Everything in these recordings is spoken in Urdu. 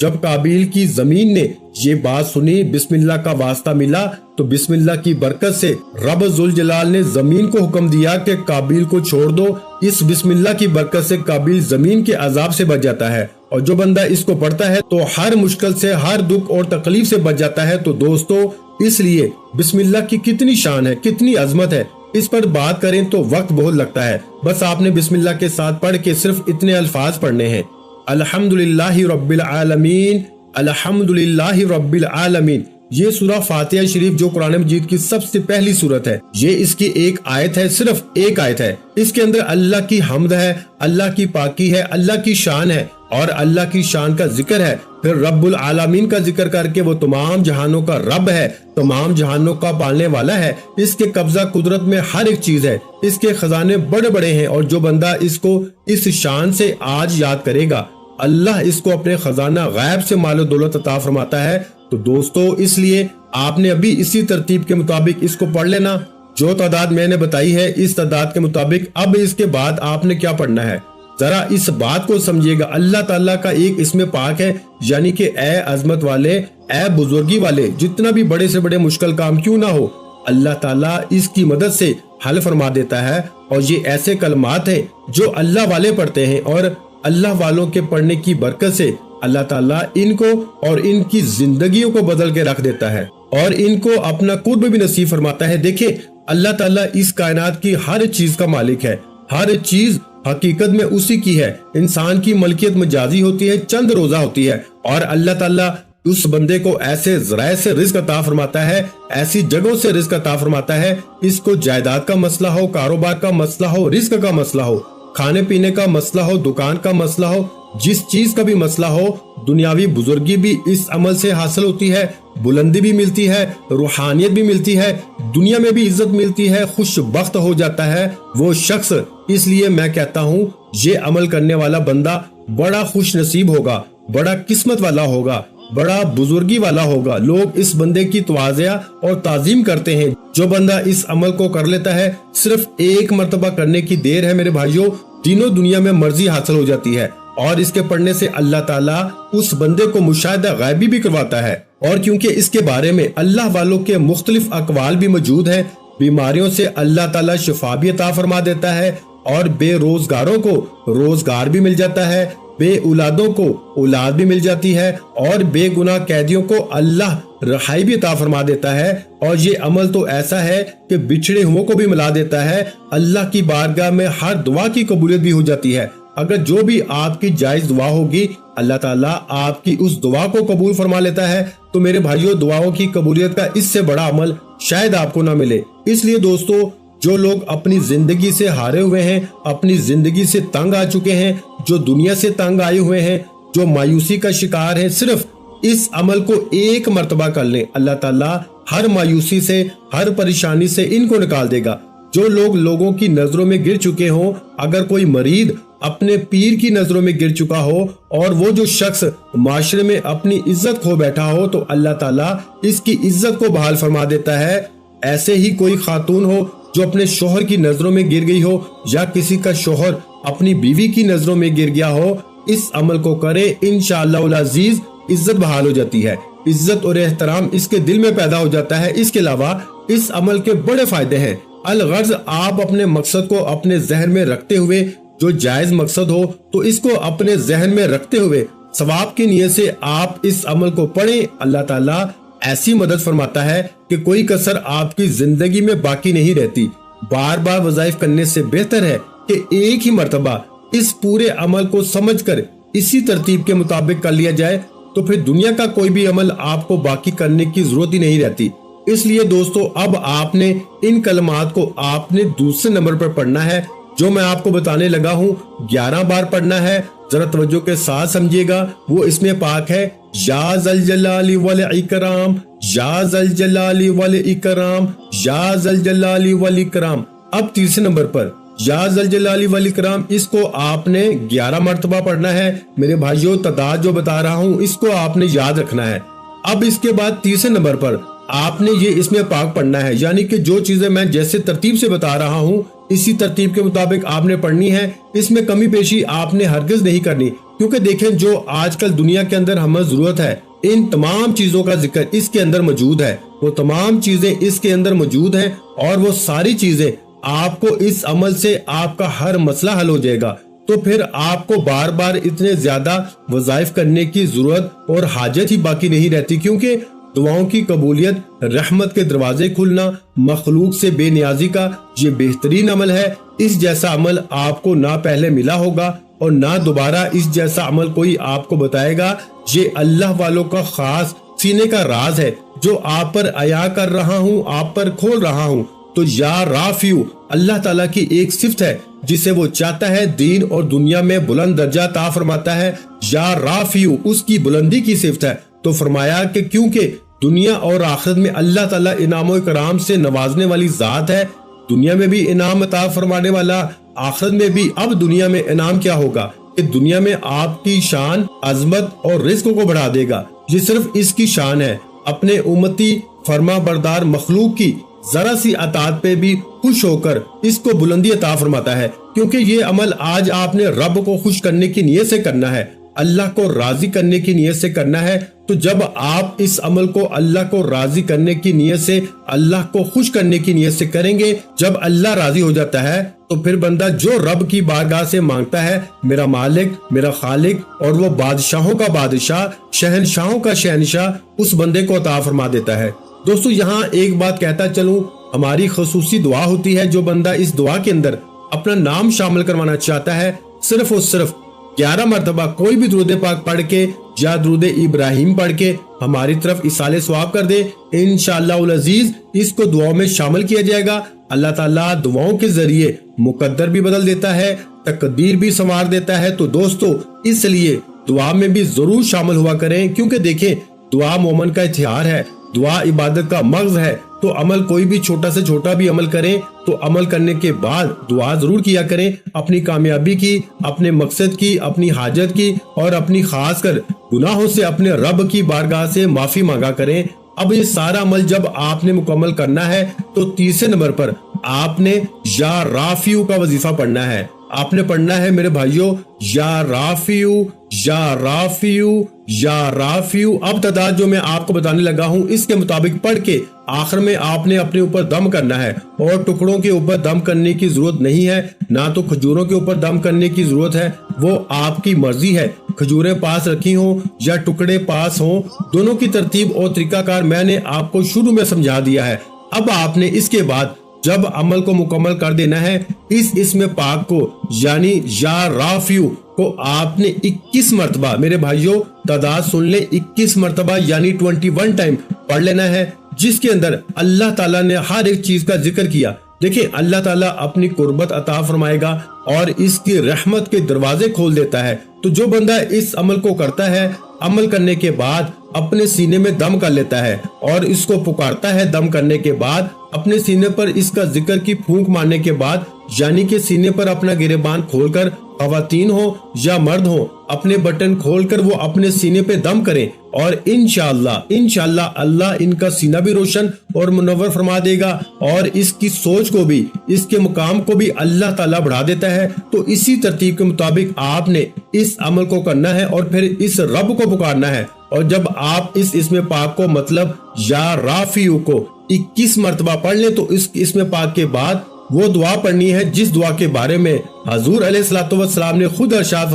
جب قابیل کی زمین نے یہ بات سنی، بسم اللہ کا واسطہ ملا، تو بسم اللہ کی برکت سے رب ذوالجلال نے زمین کو حکم دیا کہ قابیل کو چھوڑ دو۔ اس بسم اللہ کی برکت سے قابیل زمین کے عذاب سے بچ جاتا ہے، اور جو بندہ اس کو پڑھتا ہے تو ہر مشکل سے، ہر دکھ اور تکلیف سے بچ جاتا ہے۔ تو دوستو، اس لیے بسم اللہ کی کتنی شان ہے، کتنی عظمت ہے، اس پر بات کریں تو وقت بہت لگتا ہے۔ بس آپ نے بسم اللہ کے ساتھ پڑھ کے صرف اتنے الفاظ پڑھنے ہیں: الحمدللہ رب العالمین، الحمدللہ رب العالمین۔ یہ سورہ فاتحہ شریف جو قرآن مجید کی سب سے پہلی سورت ہے، یہ اس کی ایک آیت ہے، صرف ایک آیت ہے۔ اس کے اندر اللہ کی حمد ہے، اللہ کی پاکی ہے، اللہ کی شان ہے، اور اللہ کی شان کا ذکر ہے۔ پھر رب العالمین کا ذکر کر کے وہ تمام جہانوں کا رب ہے، تمام جہانوں کا پالنے والا ہے۔ اس کے قبضہ قدرت میں ہر ایک چیز ہے، اس کے خزانے بڑے بڑے ہیں، اور جو بندہ اس کو اس شان سے آج یاد کرے گا، اللہ اس کو اپنے خزانہ غیب سے مال و دولت عطا فرماتا ہے۔ تو دوستو، اس لیے آپ نے ابھی اسی ترتیب کے مطابق اس کو پڑھ لینا۔ جو تعداد میں نے بتائی ہے، اس تعداد کے مطابق اب اس کے بعد آپ نے کیا پڑھنا ہے، ذرا اس بات کو سمجھیے گا۔ اللہ تعالیٰ کا ایک اسم پاک ہے، یعنی کہ اے عظمت والے، اے بزرگی والے، جتنا بھی بڑے سے بڑے مشکل کام کیوں نہ ہو، اللہ تعالیٰ اس کی مدد سے حل فرما دیتا ہے۔ اور یہ ایسے کلمات ہیں جو اللہ والے پڑھتے ہیں، اور اللہ والوں کے پڑھنے کی برکت سے اللہ تعالیٰ ان کو اور ان کی زندگیوں کو بدل کے رکھ دیتا ہے، اور ان کو اپنا قرب بھی نصیب فرماتا ہے۔ دیکھیں، اللہ تعالیٰ اس کائنات کی ہر چیز کا مالک ہے، ہر چیز حقیقت میں اسی کی ہے۔ انسان کی ملکیت مجازی ہوتی ہے، چند روزہ ہوتی ہے، اور اللہ تعالیٰ اس بندے کو ایسے ذرائع سے رزق عطا فرماتا ہے، ایسی جگہوں سے رزق عطا فرماتا ہے۔ اس کو جائیداد کا مسئلہ ہو، کاروبار کا مسئلہ ہو، رزق کا مسئلہ ہو، کھانے پینے کا مسئلہ ہو، دکان کا مسئلہ ہو، جس چیز کا بھی مسئلہ ہو، دنیاوی بزرگی بھی اس عمل سے حاصل ہوتی ہے، بلندی بھی ملتی ہے، روحانیت بھی ملتی ہے، دنیا میں بھی عزت ملتی ہے، خوش بخت ہو جاتا ہے وہ شخص۔ اس لیے میں کہتا ہوں، یہ عمل کرنے والا بندہ بڑا خوش نصیب ہوگا، بڑا قسمت والا ہوگا، بڑا بزرگی والا ہوگا۔ لوگ اس بندے کی توازیہ اور تعظیم کرتے ہیں۔ جو بندہ اس عمل کو کر لیتا ہے، صرف ایک مرتبہ کرنے کی دیر ہے میرے بھائیوں، تینوں دنیا میں مرضی حاصل ہو جاتی ہے، اور اس کے پڑھنے سے اللہ تعالیٰ اس بندے کو مشاہدہ غیبی بھی کرواتا ہے۔ اور کیونکہ اس کے بارے میں اللہ والوں کے مختلف اقوال بھی موجود ہیں، بیماریوں سے اللہ تعالیٰ شفا بھی عطا فرما دیتا ہے، اور بے روزگاروں کو روزگار بھی مل جاتا ہے، بے اولادوں کو اولاد بھی مل جاتی ہے، اور بے گناہ قیدیوں کو اللہ رہائی بھی عطا فرما دیتا ہے۔ اور یہ عمل تو ایسا ہے کہ بچھڑے ہوئوں کو بھی ملا دیتا ہے۔ اللہ کی بارگاہ میں ہر دعا کی قبولیت بھی ہو جاتی ہے۔ اگر جو بھی آپ کی جائز دعا ہوگی، اللہ تعالیٰ آپ کی اس دعا کو قبول فرما لیتا ہے۔ تو میرے بھائیوں، دعاؤں کی قبولیت کا اس سے بڑا عمل شاید آپ کو نہ ملے۔ اس لیے دوستو، جو لوگ اپنی زندگی سے ہارے ہوئے ہیں، اپنی زندگی سے تنگ آ چکے ہیں، جو دنیا سے تنگ آئے ہوئے ہیں، جو مایوسی کا شکار ہیں، صرف اس عمل کو ایک مرتبہ کر لیں، اللہ تعالیٰ ہر مایوسی سے، ہر پریشانی سے ان کو نکال دے گا۔ جو لوگ لوگوں کی نظروں میں گر چکے ہوں، اگر کوئی مریض اپنے پیر کی نظروں میں گر چکا ہو، اور وہ جو شخص معاشرے میں اپنی عزت کھو بیٹھا ہو، تو اللہ تعالیٰ اس کی عزت کو بحال فرما دیتا ہے۔ ایسے ہی کوئی خاتون ہو جو اپنے شوہر کی نظروں میں گر گئی ہو، یا کسی کا شوہر اپنی بیوی کی نظروں میں گر گیا ہو، اس عمل کو کرے، انشاءاللہ العزیز عزت بحال ہو جاتی ہے، عزت اور احترام اس کے دل میں پیدا ہو جاتا ہے۔ اس کے علاوہ اس عمل کے بڑے فائدے ہیں۔ الغرض، آپ اپنے مقصد کو اپنے ذہن میں رکھتے ہوئے، جو جائز مقصد ہو تو اس کو اپنے ذہن میں رکھتے ہوئے ثواب کی نیت سے آپ اس عمل کو پڑھیں، اللہ تعالیٰ ایسی مدد فرماتا ہے کہ کوئی کسر آپ کی زندگی میں باقی نہیں رہتی۔ بار بار وظائف کرنے سے بہتر ہے کہ ایک ہی مرتبہ اس پورے عمل کو سمجھ کر اسی ترتیب کے مطابق کر لیا جائے، تو پھر دنیا کا کوئی بھی عمل آپ کو باقی کرنے کی ضرورت ہی نہیں رہتی۔ اس لیے دوستو، اب آپ نے ان کلمات کو آپ نے دوسرے نمبر پر پڑھنا ہے، جو میں آپ کو بتانے لگا ہوں 11 بار پڑھنا ہے۔ ذرا توجہ کے ساتھ سمجھیے گا۔ وہ اس میں پاک ہے، یا ذل جلال والاکرام، یا ذل جلال والاکرام، یا ذل جلال والاکرام۔ اب تیسرے نمبر پر یا ذل جلال والاکرام، اس کو آپ نے 11 مرتبہ پڑھنا ہے۔ میرے بھائیوں، تعداد جو بتا رہا ہوں اس کو آپ نے یاد رکھنا ہے۔ اب اس کے بعد تیسرے نمبر پر آپ نے یہ اس میں پاک پڑھنا ہے، یعنی کہ جو چیزیں میں جیسے ترتیب سے بتا رہا ہوں اسی ترتیب کے مطابق آپ نے پڑھنی ہے۔ اس میں کمی پیشی آپ نے ہرگز نہیں کرنی۔ کیونکہ دیکھیں جو آج کل دنیا کے اندر ہمیں ضرورت ہے ان تمام چیزوں کا ذکر اس کے اندر موجود ہے، وہ تمام چیزیں اس کے اندر موجود ہیں، اور وہ ساری چیزیں آپ کو اس عمل سے آپ کا ہر مسئلہ حل ہو جائے گا۔ تو پھر آپ کو بار بار اتنے زیادہ وظائف کرنے کی ضرورت اور حاجت ہی باقی نہیں رہتی، کیونکہ دعاؤں کی قبولیت، رحمت کے دروازے کھلنا، مخلوق سے بے نیازی کا یہ بہترین عمل ہے۔ اس جیسا عمل آپ کو نہ پہلے ملا ہوگا اور نہ دوبارہ اس جیسا عمل کوئی آپ کو بتائے گا۔ یہ اللہ والوں کا خاص سینے کا راز ہے جو آپ پر عطا کر رہا ہوں، آپ پر کھول رہا ہوں۔ تو یا رافیو اللہ تعالیٰ کی ایک صفت ہے جسے وہ چاہتا ہے دین اور دنیا میں بلند درجہ عطا فرماتا ہے۔ یا رافیو اس کی بلندی کی صفت ہے۔ تو فرمایا کہ کیونکہ دنیا اور آخرت میں اللہ تعالیٰ انعام و اکرام سے نوازنے والی ذات ہے، دنیا میں بھی انعام عطا فرمانے والا، آخرت میں بھی۔ اب دنیا میں انعام کیا ہوگا کہ دنیا میں آپ کی شان، عظمت اور رزق کو بڑھا دے گا۔ یہ صرف اس کی شان ہے، اپنے امتی فرما بردار مخلوق کی ذرا سی اطاعت پہ بھی خوش ہو کر اس کو بلندی عطا فرماتا ہے، کیونکہ یہ عمل آج آپ نے رب کو خوش کرنے کی نیت سے کرنا ہے، اللہ کو راضی کرنے کی نیت سے کرنا ہے۔ تو جب آپ اس عمل کو اللہ کو راضی کرنے کی نیت سے، اللہ کو خوش کرنے کی نیت سے کریں گے، جب اللہ راضی ہو جاتا ہے تو پھر بندہ جو رب کی بارگاہ سے مانگتا ہے، میرا مالک، میرا خالق، اور وہ بادشاہوں کا بادشاہ، شہنشاہوں کا شہنشاہ، اس بندے کو عطا فرما دیتا ہے۔ دوستو یہاں ایک بات کہتا چلوں، ہماری خصوصی دعا ہوتی ہے، جو بندہ اس دعا کے اندر اپنا نام شامل کروانا چاہتا ہے، صرف اور صرف 11 مرتبہ کوئی بھی درود پاک پڑھ کے یا درود ابراہیم پڑھ کے ہماری طرف ایصال ثواب کر دے، انشاءاللہ العزیز اس کو دعاؤں میں شامل کیا جائے گا۔ اللہ تعالیٰ دعاؤں کے ذریعے مقدر بھی بدل دیتا ہے، تقدیر بھی سنوار دیتا ہے۔ تو دوستو اس لیے دعا میں بھی ضرور شامل ہوا کریں، کیونکہ دیکھیں دعا مومن کا ہتھیار ہے، دعا عبادت کا مغز ہے۔ تو عمل کوئی بھی چھوٹا سے چھوٹا بھی عمل کریں تو عمل کرنے کے بعد دعا ضرور کیا کریں، اپنی کامیابی کی، اپنے مقصد کی، اپنی حاجت کی، اور اپنی خاص کر گناہوں سے اپنے رب کی بارگاہ سے معافی مانگا کریں۔ اب یہ سارا عمل جب آپ نے مکمل کرنا ہے تو تیسرے نمبر پر آپ نے یا رافیو کا وظیفہ پڑھنا ہے۔ آپ نے پڑھنا ہے میرے بھائیوں، یا رافیو، یا رافیو، یا رافیو۔ اب تعداد جو میں آپ کو بتانے لگا ہوں اس کے مطابق پڑھ کے آخر میں آپ نے اپنے اوپر دم کرنا ہے، اور ٹکڑوں کے اوپر دم کرنے کی ضرورت نہیں ہے، نہ تو کھجوروں کے اوپر دم کرنے کی ضرورت ہے، وہ آپ کی مرضی ہے۔ کھجوریں پاس رکھی ہوں یا ٹکڑے پاس ہوں، دونوں کی ترتیب اور طریقہ کار میں نے آپ کو شروع میں سمجھا دیا ہے۔ اب آپ نے اس کے بعد جب عمل کو مکمل کر دینا ہے، اس اسم پاک کو یعنی یا رافیو کو آپ نے 21 مرتبہ، میرے بھائیوں تعداد سن لیں، 21 مرتبہ یعنی 21 ٹائم پڑھ لینا ہے، جس کے اندر اللہ تعالیٰ نے ہر ایک چیز کا ذکر کیا۔ دیکھیں اللہ تعالیٰ اپنی قربت عطا فرمائے گا اور اس کی رحمت کے دروازے کھول دیتا ہے۔ تو جو بندہ اس عمل کو کرتا ہے، عمل کرنے کے بعد اپنے سینے میں دم کر لیتا ہے اور اس کو پکارتا ہے، دم کرنے کے بعد اپنے سینے پر اس کا ذکر کی پھونک مارنے کے بعد، یعنی کہ سینے پر اپنا گریبان کھول کر، خواتین ہو یا مرد ہو، اپنے بٹن کھول کر وہ اپنے سینے پہ دم کریں، اور انشاءاللہ اللہ ان کا سینہ بھی روشن اور منور فرما دے گا، اور اس کی سوچ کو بھی، اس کے مقام کو بھی اللہ تعالیٰ بڑھا دیتا ہے۔ تو اسی ترتیب کے مطابق آپ نے اس عمل کو کرنا ہے اور پھر اس رب کو پکارنا ہے۔ اور جب آپ اس اسم پاک کو مطلب یا رافیو کو 21 مرتبہ پڑھ لیں تو اس اسم پاک کے بعد وہ دعا پڑھنی ہے جس دعا کے بارے میں حضور علیہ الصلوۃ والسلام نے خود ارشاد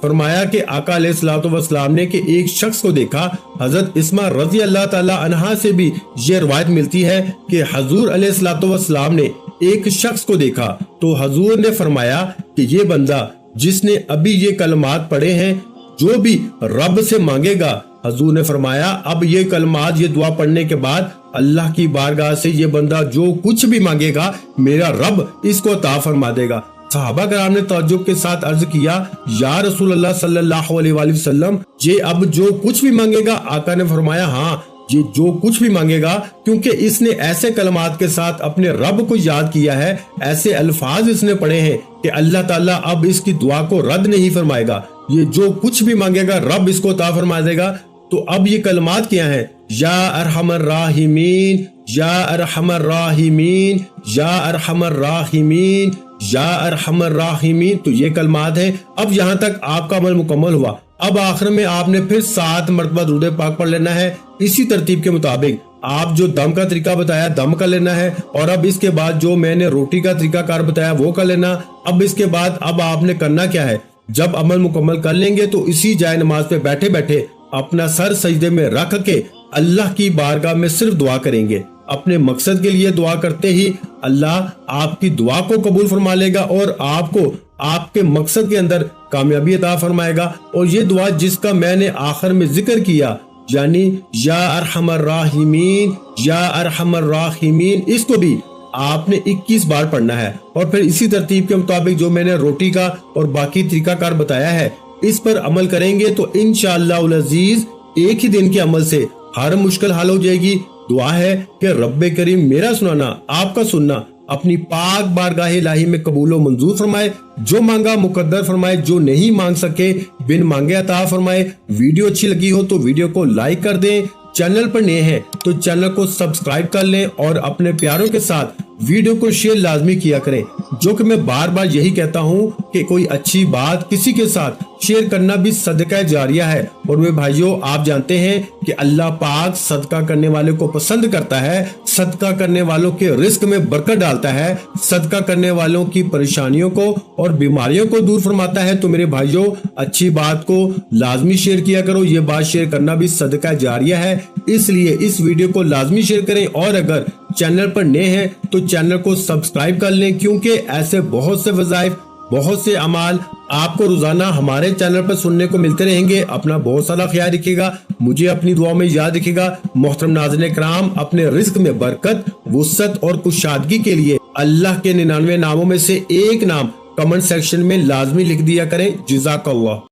فرمایا کہ آقا علیہ الصلوۃ والسلام نے کہ ایک شخص کو دیکھا۔ حضرت اسماء رضی اللہ تعالی عنہا سے بھی یہ روایت ملتی ہے کہ حضور علیہ الصلوۃ والسلام نے ایک شخص کو دیکھا تو حضور نے فرمایا کہ یہ بندہ جس نے ابھی یہ کلمات پڑھے ہیں جو بھی رب سے مانگے گا، حضور نے فرمایا اب یہ کلمات، یہ دعا پڑھنے کے بعد اللہ کی بارگاہ سے یہ بندہ جو کچھ بھی مانگے گا میرا رب اس کو عطا فرما دے گا۔ صحابہ کرام نے تعجب کے ساتھ عرض کیا، یا رسول اللہ صلی اللہ علیہ وآلہ وسلم، یہ اب جو کچھ بھی مانگے گا؟ آقا نے فرمایا ہاں یہ جو کچھ بھی مانگے گا، کیونکہ اس نے ایسے کلمات کے ساتھ اپنے رب کو یاد کیا ہے، ایسے الفاظ اس نے پڑھے ہیں کہ اللہ تعالیٰ اب اس کی دعا کو رد نہیں فرمائے گا۔ یہ جو کچھ بھی مانگے گا رب اس کو عطا فرما دے گا۔ تو اب یہ کلمات کیا ہیں؟ یا ارحم الراحمین، یا ارحم الراحمین، یا ارحم الراحمین، یا ارحم الراحمین، تو یہ کلمات ہیں۔ اب یہاں تک آپ کا عمل مکمل ہوا۔ اب آخر میں آپ نے پھر 7 مرتبہ درود پاک پڑھ لینا ہے۔ اسی ترتیب کے مطابق آپ جو دم کا طریقہ بتایا دم کر لینا ہے، اور اب اس کے بعد جو میں نے روٹی کا طریقہ کار بتایا وہ کر لینا۔ اب اس کے بعد اب آپ نے کرنا کیا ہے؟ جب عمل مکمل کر لیں گے تو اسی جائے نماز پہ بیٹھے بیٹھے اپنا سر سجدے میں رکھ کے اللہ کی بارگاہ میں صرف دعا کریں گے۔ اپنے مقصد کے لیے دعا کرتے ہی اللہ آپ کی دعا کو قبول فرما لے گا اور آپ کو آپ کے مقصد کے اندر کامیابی عطا فرمائے گا۔ اور یہ دعا جس کا میں نے آخر میں ذکر کیا، یعنی یا ارحم الراحمین، یا ارحم الراحمین، اس کو بھی آپ نے 21 بار پڑھنا ہے۔ اور پھر اسی ترتیب کے مطابق جو میں نے روٹی کا اور باقی طریقہ کار بتایا ہے اس پر عمل کریں گے تو انشاءاللہ العزیز ایک ہی دن کے عمل سے ہر مشکل حل ہو جائے گی۔ دعا ہے کہ رب کریم میرا سنانا، آپ کا سننا اپنی پاک بارگاہ الہی میں قبول و منظور فرمائے، جو مانگا مقدر فرمائے، جو نہیں مانگ سکے بن مانگے عطا فرمائے۔ ویڈیو اچھی لگی ہو تو ویڈیو کو لائک کر دیں، چینل پر نئے ہیں تو چینل کو سبسکرائب کر لیں، اور اپنے پیاروں کے ساتھ ویڈیو کو شیئر لازمی کیا کریں۔ جو کہ میں بار بار یہی کہتا ہوں کہ کوئی اچھی بات کسی کے ساتھ شیئر کرنا بھی صدقہ جاریہ ہے۔ اور وہ بھائیوں، آپ جانتے ہیں کہ اللہ پاک صدقہ کرنے والے کو پسند کرتا ہے، صدقہ کرنے والوں کے رزق میں برکت ڈالتا ہے، صدقہ کرنے والوں کی پریشانیوں کو اور بیماریوں کو دور فرماتا ہے۔ تو میرے بھائیوں، اچھی بات کو لازمی شیئر کیا کرو، یہ بات شیئر کرنا بھی صدقہ جاریہ ہے، اس لیے اس ویڈیو کو لازمی شیئر کریں۔ اور اگر چینل پر نئے ہیں تو چینل کو سبسکرائب کر لیں، کیونکہ ایسے بہت سے وظائف، بہت سے اعمال آپ کو روزانہ ہمارے چینل پر سننے کو ملتے رہیں گے۔ اپنا بہت سارا خیال رکھیے گا، مجھے اپنی دعا میں یاد رکھیے گا۔ محترم ناظرین کرام، اپنے رزق میں برکت، وسعت اور کشادگی کے لیے اللہ کے 99 ناموں میں سے ایک نام کمنٹ سیکشن میں لازمی لکھ دیا کریں۔ جزاک اللہ۔